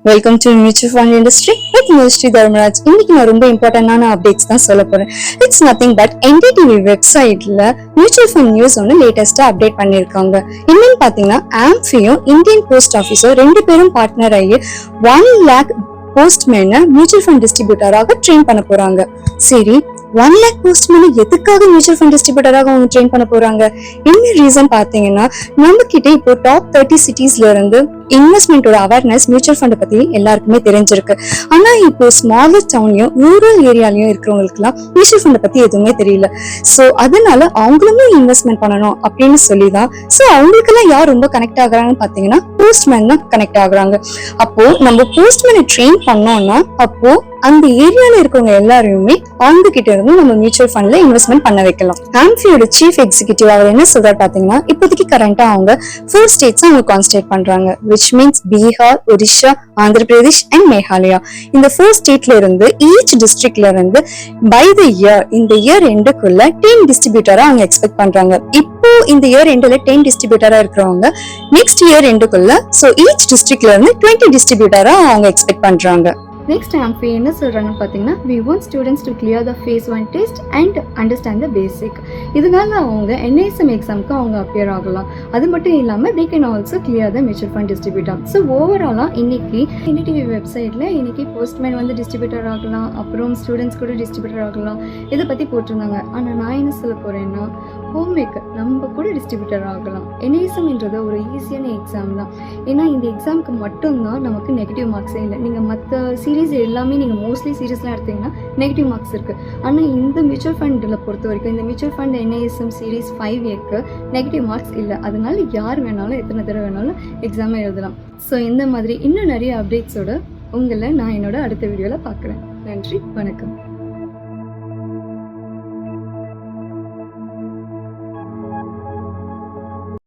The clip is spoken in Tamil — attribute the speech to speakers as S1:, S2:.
S1: Welcome to mutual fund industry with mystery Dharmaraj. இன்னைக்கு நான் ரொம்ப இம்பார்ட்டன்டான அப்டேட்ஸ் தான் சொல்ல போறேன். இட்ஸ் நத்திங் பட் என்டிடிவி வெப்சைட்ல மியூச்சுவல் ஃபண்ட் நியூஸ் ஒன்று லேட்டஸ்டா அப்டேட் பண்ணியிருக்காங்க. என்னன்னு பாத்தீங்கன்னா ஆம்ஃபியும் இந்தியன் போஸ்ட் ஆஃபீஸும் ரெண்டு பேரும் பார்ட்னர் ஆகி 1 lakh போஸ்ட்மேனை மியூச்சுவல் ஃபண்ட் டிஸ்ட்ரிபியூட்டராக ட்ரெயின் பண்ண போறாங்க. சரி, 1 lakh போஸ்ட்மேனை எதுக்காக மியூச்சுவல் ஃபண்ட் டிஸ்ட்ரிபியூட்டராக அவங்க ட்ரெயின் பண்ண போறாங்க? என்ன ரீசன் பாத்தீங்கன்னா, நம்ம கிட்ட இப்போ டாப் 30 சிட்டிஸ்ல இருந்து இன்வெஸ்ட்மெண்டோட அவேர்னஸ் மியூச்சுவல் ஃபண்ட் பத்தி எல்லாருக்குமே தெரிஞ்சிருக்கு. ஆனா இப்போ ஸ்மாலர் டவுன்லயும் ரூரல் ஏரியாலயும் இருக்கிறவங்களுக்குலாம் மியூச்சுவல் ஃபண்ட் பத்தி எதுவுமே தெரியல. சோ அதனால அவங்களுமே இன்வெஸ்ட்மெண்ட் பண்ணணும் அப்படின்னு சொல்லிதான் அவங்களுக்கெல்லாம் யார் ரொம்ப கனெக்ட் ஆகுறாங்கன்னு பாத்தீங்கன்னா போஸ்ட்மேன் தான் கனெக்ட் ஆகுறாங்க. அப்போ நம்ம போஸ்ட்மேனை ட்ரெயின் பண்ணோம்னா அப்போ அந்த ஏரியால இருக்கவங்க எல்லாருமே அவங்க கிட்ட இருந்து நம்ம மியூச்சுவல் ஃபண்ட்ல இன்வெஸ்ட்மெண்ட் பண்ண வைக்கலாம். ஆம்ஃபியோட சீஃப் எக்ஸிகியூட்டிவ் அவர் என்ன சொல்றாரு பாத்தீங்கன்னா, இப்போதைக்கு கரண்டா அவங்க 4 ஸ்டேட்ஸ் அவங்க கான்சன்ட்ரேட் பண்றாங்க, which means Bihar, Orissa, Andhra Pradesh and Meghalaya. இந்த 4 ஸ்டேட்ல இருந்து ஈச் டிஸ்ட்ரிக்ட்ல இருந்து பை த இயர் இந்த இயர் எண்டுக்குள்ள 10 டிஸ்ட்ரிபியூட்டரா அவங்க எக்ஸ்பெக்ட் பண்றாங்க. இப்போ இந்த இயர் எண்டுல 10 டிஸ்ட்ரிபியூட்டரா இருக்கிறவங்க நெக்ஸ்ட் இயர் எண்டுக்குள்ள ஈச் டிஸ்ட்ரிக்ட்ல இருந்து 20 டிஸ்ட்ரிபியூட்டரா அவங்க எக்ஸ்பெக்ட் பண்றாங்க.
S2: நெக்ஸ்ட் ஆம்ஃபி என்ன சொல்கிறாங்கன்னு பார்த்தீங்கன்னா, we want students to clear the phase 1 test and understand the basic. இதனால அவங்க NISM எக்ஸாமுக்கு அவங்க அப்பியர் ஆகலாம். அது மட்டும் இல்லாமல் they can also clear the mutual fund distributor. So ஓவராலாக இன்னைக்கு என்டிடிவி வெப்சைட்டில் இன்னைக்கு போஸ்ட்மேன் வந்து டிஸ்ட்ரிபியூட்டர் ஆகலாம், அப்புறம் ஸ்டூடெண்ட்ஸ் கூட டிஸ்ட்ரிபியூட்டர் ஆகலாம், இதை பற்றி போட்டிருந்தாங்க. ஆனால் நான் என்ன சொல்ல போகிறேன்னா, ஹோம் மேக்கர் நம்ம கூட டிஸ்ட்ரிபியூட்டர் ஆகலாம். NISMன்றது ஒரு ஈஸியான எக்ஸாம் தான். ஏன்னா இந்த எக்ஸாமுக்கு மட்டும்தான் நமக்கு நெகட்டிவ் மார்க்ஸே இல்லை. நீங்கள் மற்ற சீரீஸ் எல்லாமே நீங்கள் மோஸ்ட்லி சீரீஸ்லாம் எடுத்தீங்கன்னா நெகட்டிவ் மார்க்ஸ் இருக்குது. ஆனால் இந்த மியூச்சுவல் ஃபண்டில் பொறுத்த வரைக்கும் இந்த மியூச்சுவல் ஃபண்ட் NISM சீரீஸ் 5Aக்கு நெகட்டிவ் மார்க்ஸ் இல்லை. அதனால யார் வேணாலும் எத்தனை தடவை வேணாலும் எக்ஸாமை எழுதலாம். ஸோ இந்த மாதிரி இன்னும் நிறைய அப்டேட்ஸோட உங்களை நான் என்னோட அடுத்த வீடியோவில் பார்க்குறேன். நன்றி, வணக்கம்.